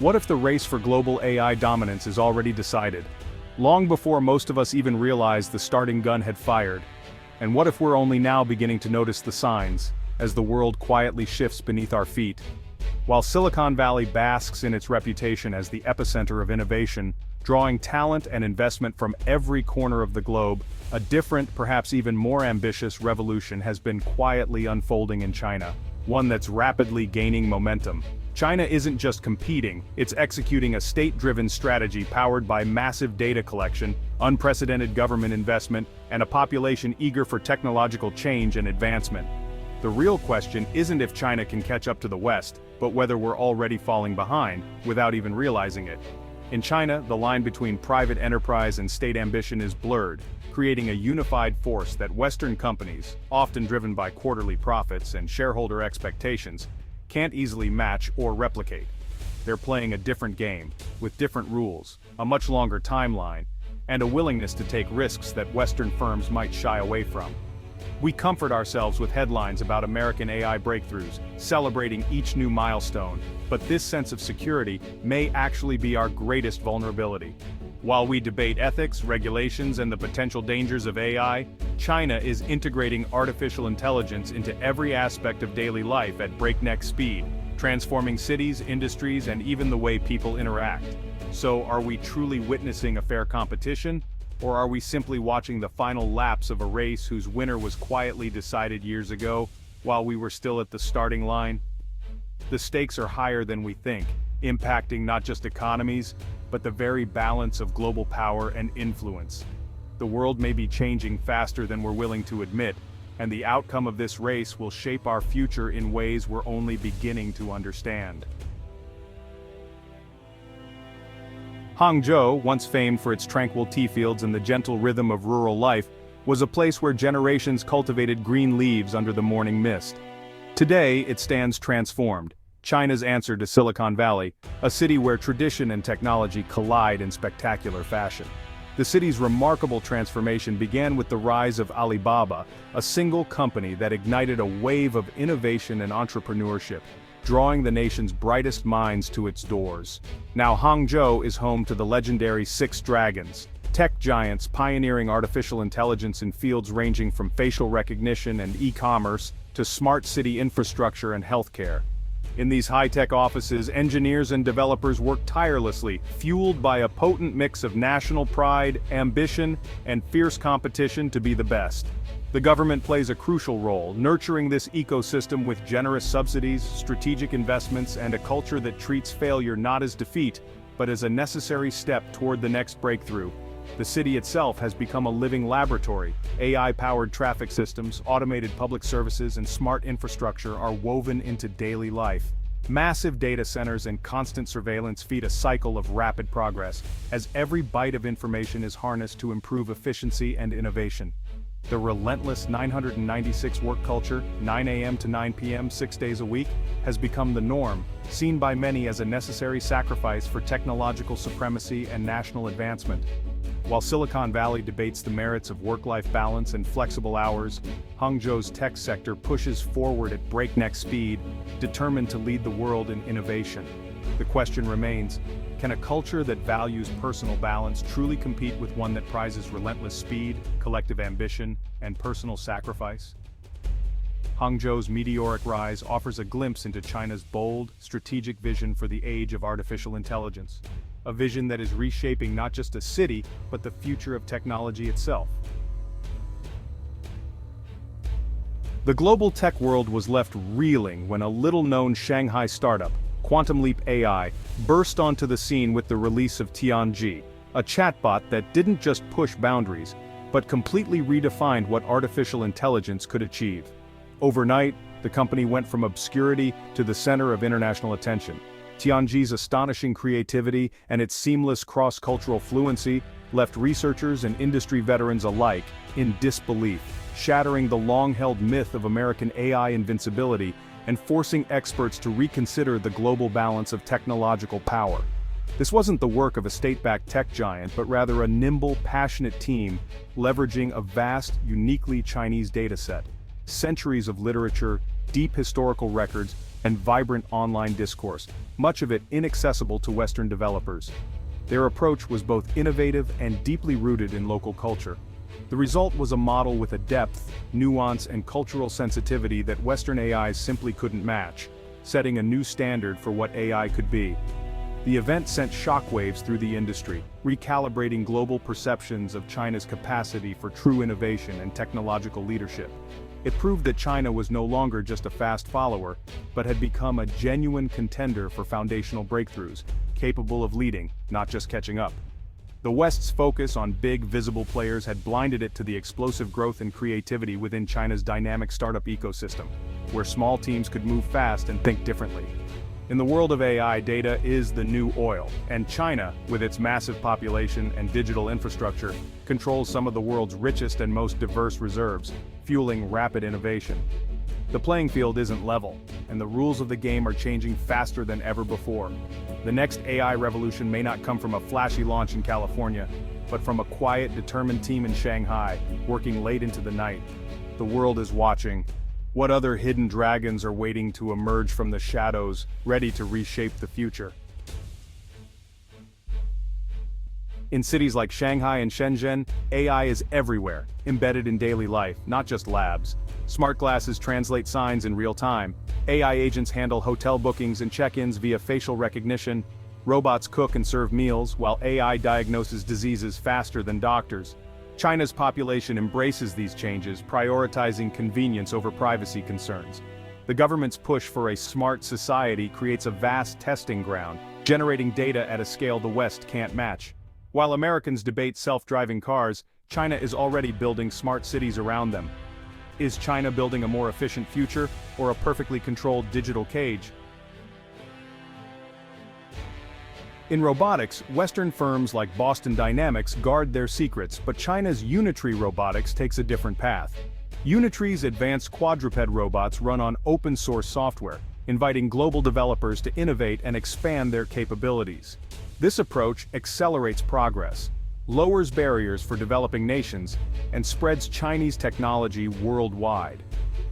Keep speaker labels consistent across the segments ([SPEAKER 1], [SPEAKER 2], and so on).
[SPEAKER 1] What if the race for global AI dominance is already decided? Long before most of us even realized the starting gun had fired. And what if we're only now beginning to notice the signs, as the world quietly shifts beneath our feet? While Silicon Valley basks in its reputation as the epicenter of innovation, drawing talent and investment from every corner of the globe, a different, perhaps even more ambitious revolution has been quietly unfolding in China, one that's rapidly gaining momentum. China isn't just competing, it's executing a state-driven strategy powered by massive data collection, unprecedented government investment, and a population eager for technological change and advancement. The real question isn't if China can catch up to the West, but whether we're already falling behind, without even realizing it. In China, the line between private enterprise and state ambition is blurred, creating a unified force that Western companies, often driven by quarterly profits and shareholder expectations, can't easily match or replicate. They're playing a different game, with different rules, a much longer timeline, and a willingness to take risks that Western firms might shy away from. We comfort ourselves with headlines about American AI breakthroughs, celebrating each new milestone, but this sense of security may actually be our greatest vulnerability. While we debate ethics, regulations, and the potential dangers of AI, China is integrating artificial intelligence into every aspect of daily life at breakneck speed, transforming cities, industries, and even the way people interact. So, are we truly witnessing a fair competition? Or are we simply watching the final laps of a race whose winner was quietly decided years ago, while we were still at the starting line? The stakes are higher than we think, impacting not just economies, but the very balance of global power and influence. The world may be changing faster than we're willing to admit, and the outcome of this race will shape our future in ways we're only beginning to understand. Hangzhou, once famed for its tranquil tea fields and the gentle rhythm of rural life, was a place where generations cultivated green leaves under the morning mist. Today, it stands transformed, China's answer to Silicon Valley, a city where tradition and technology collide in spectacular fashion. The city's remarkable transformation began with the rise of Alibaba, a single company that ignited a wave of innovation and entrepreneurship, drawing the nation's brightest minds to its doors. Now Hangzhou is home to the legendary Six Dragons, tech giants pioneering artificial intelligence in fields ranging from facial recognition and e-commerce to smart city infrastructure and healthcare. In these high-tech offices, engineers and developers work tirelessly, fueled by a potent mix of national pride, ambition, and fierce competition to be the best. The government plays a crucial role, nurturing this ecosystem with generous subsidies, strategic investments, and a culture that treats failure not as defeat, but as a necessary step toward the next breakthrough. The city itself has become a living laboratory. AI-powered traffic systems, automated public services, and smart infrastructure are woven into daily life. Massive data centers and constant surveillance feed a cycle of rapid progress, as every byte of information is harnessed to improve efficiency and innovation. The relentless 996 work culture, 9 a.m. to 9 p.m. 6 days a week, has become the norm, seen by many as a necessary sacrifice for technological supremacy and national advancement. While Silicon Valley debates the merits of work-life balance and flexible hours, Hangzhou's tech sector pushes forward at breakneck speed, determined to lead the world in innovation. The question remains, can a culture that values personal balance truly compete with one that prizes relentless speed, collective ambition, and personal sacrifice? Hangzhou's meteoric rise offers a glimpse into China's bold, strategic vision for the age of artificial intelligence. A vision that is reshaping not just a city, but the future of technology itself. The global tech world was left reeling when a little-known Shanghai startup, Quantum Leap AI, burst onto the scene with the release of Tianji, a chatbot that didn't just push boundaries, but completely redefined what artificial intelligence could achieve. Overnight, the company went from obscurity to the center of international attention. Tianji's astonishing creativity and its seamless cross-cultural fluency left researchers and industry veterans alike in disbelief, shattering the long-held myth of American AI invincibility and forcing experts to reconsider the global balance of technological power. This wasn't the work of a state-backed tech giant, but rather a nimble, passionate team leveraging a vast, uniquely Chinese dataset, centuries of literature, deep historical records, and vibrant online discourse, much of it inaccessible to Western developers. Their approach was both innovative and deeply rooted in local culture. The result was a model with a depth, nuance, and cultural sensitivity that Western AIs simply couldn't match, setting a new standard for what AI could be. The event sent shockwaves through the industry, recalibrating global perceptions of China's capacity for true innovation and technological leadership. It proved that China was no longer just a fast follower, but had become a genuine contender for foundational breakthroughs, capable of leading, not just catching up. The West's focus on big, visible players had blinded it to the explosive growth and creativity within China's dynamic startup ecosystem, where small teams could move fast and think differently. In the world of AI, data is the new oil, and China, with its massive population and digital infrastructure, controls some of the world's richest and most diverse reserves, fueling rapid innovation. The playing field isn't level, and the rules of the game are changing faster than ever before. The next AI revolution may not come from a flashy launch in California, but from a quiet, determined team in Shanghai, working late into the night. The world is watching. What other hidden dragons are waiting to emerge from the shadows, ready to reshape the future? In cities like Shanghai and Shenzhen, AI is everywhere, embedded in daily life, not just labs. Smart glasses translate signs in real time. AI agents handle hotel bookings and check-ins via facial recognition. Robots cook and serve meals, while AI diagnoses diseases faster than doctors. China's population embraces these changes, prioritizing convenience over privacy concerns. The government's push for a smart society creates a vast testing ground, generating data at a scale the West can't match. While Americans debate self-driving cars, China is already building smart cities around them. Is China building a more efficient future, or a perfectly controlled digital cage? In robotics, Western firms like Boston Dynamics guard their secrets, but China's Unitree Robotics takes a different path. Unitree's advanced quadruped robots run on open-source software, inviting global developers to innovate and expand their capabilities. This approach accelerates progress, lowers barriers for developing nations, and spreads Chinese technology worldwide.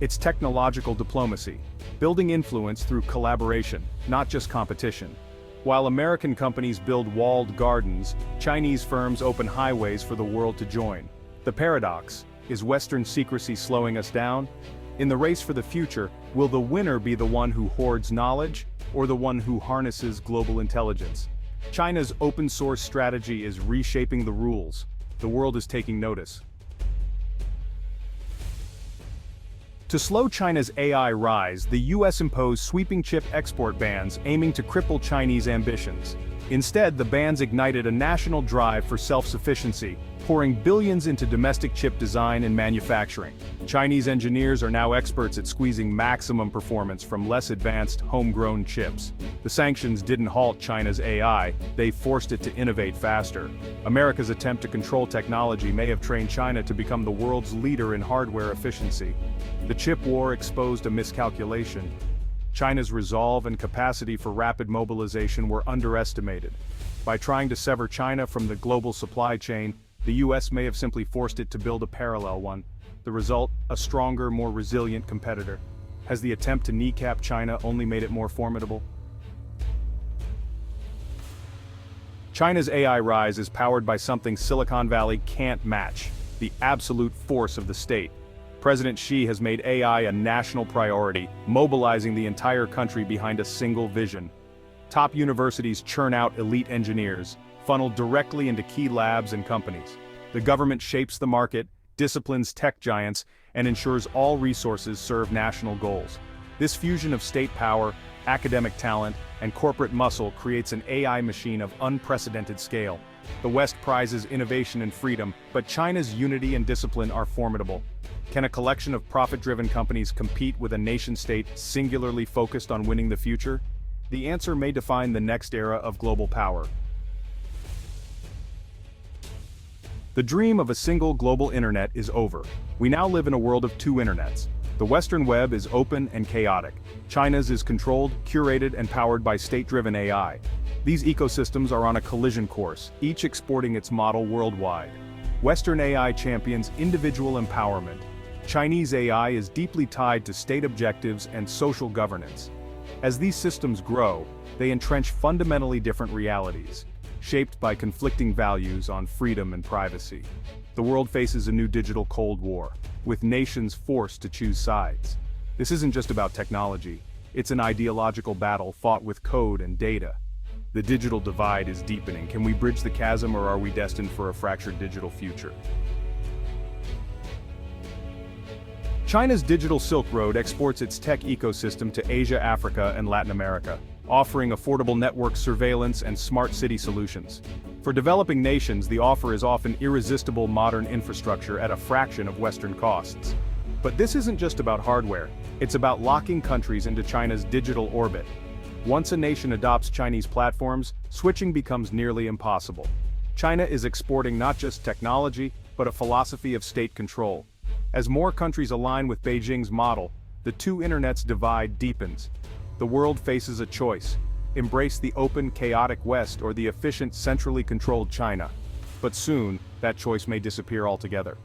[SPEAKER 1] It's technological diplomacy, building influence through collaboration, not just competition. While American companies build walled gardens, Chinese firms open highways for the world to join. The paradox: is Western secrecy slowing us down? In the race for the future, will the winner be the one who hoards knowledge, or the one who harnesses global intelligence? China's open-source strategy is reshaping the rules. The world is taking notice. To slow China's AI rise, the US imposed sweeping chip export bans aiming to cripple Chinese ambitions. Instead, the bans ignited a national drive for self-sufficiency, pouring billions into domestic chip design and manufacturing. Chinese engineers are now experts at squeezing maximum performance from less advanced, homegrown chips. The sanctions didn't halt China's AI, they forced it to innovate faster. America's attempt to control technology may have trained China to become the world's leader in hardware efficiency. The chip war exposed a miscalculation. China's resolve and capacity for rapid mobilization were underestimated. By trying to sever China from the global supply chain, the US may have simply forced it to build a parallel one. The result, a stronger, more resilient competitor. Has the attempt to kneecap China only made it more formidable? China's AI rise is powered by something Silicon Valley can't match: the absolute force of the state. President Xi has made AI a national priority, mobilizing the entire country behind a single vision. Top universities churn out elite engineers, funneled directly into key labs and companies. The government shapes the market, disciplines tech giants, and ensures all resources serve national goals. This fusion of state power, academic talent, and corporate muscle creates an AI machine of unprecedented scale. The West prizes innovation and freedom, but China's unity and discipline are formidable. Can a collection of profit-driven companies compete with a nation-state singularly focused on winning the future? The answer may define the next era of global power. The dream of a single global internet is over. We now live in a world of two internets. The Western web is open and chaotic. China's is controlled, curated, and powered by state-driven AI. These ecosystems are on a collision course, each exporting its model worldwide. Western AI champions individual empowerment. Chinese AI is deeply tied to state objectives and social governance. As these systems grow, they entrench fundamentally different realities, shaped by conflicting values on freedom and privacy. The world faces a new digital Cold War, with nations forced to choose sides. This isn't just about technology, it's an ideological battle fought with code and data. The digital divide is deepening. Can we bridge the chasm, or are we destined for a fractured digital future? China's digital Silk Road exports its tech ecosystem to Asia, Africa, and Latin America, offering affordable network surveillance and smart city solutions. For developing nations, the offer is often irresistible modern infrastructure at a fraction of Western costs. But this isn't just about hardware, it's about locking countries into China's digital orbit. Once a nation adopts Chinese platforms, switching becomes nearly impossible. China is exporting not just technology, but a philosophy of state control. As more countries align with Beijing's model, the two internets divide deepens. The world faces a choice: embrace the open, chaotic West or the efficient, centrally controlled China. But soon, that choice may disappear altogether.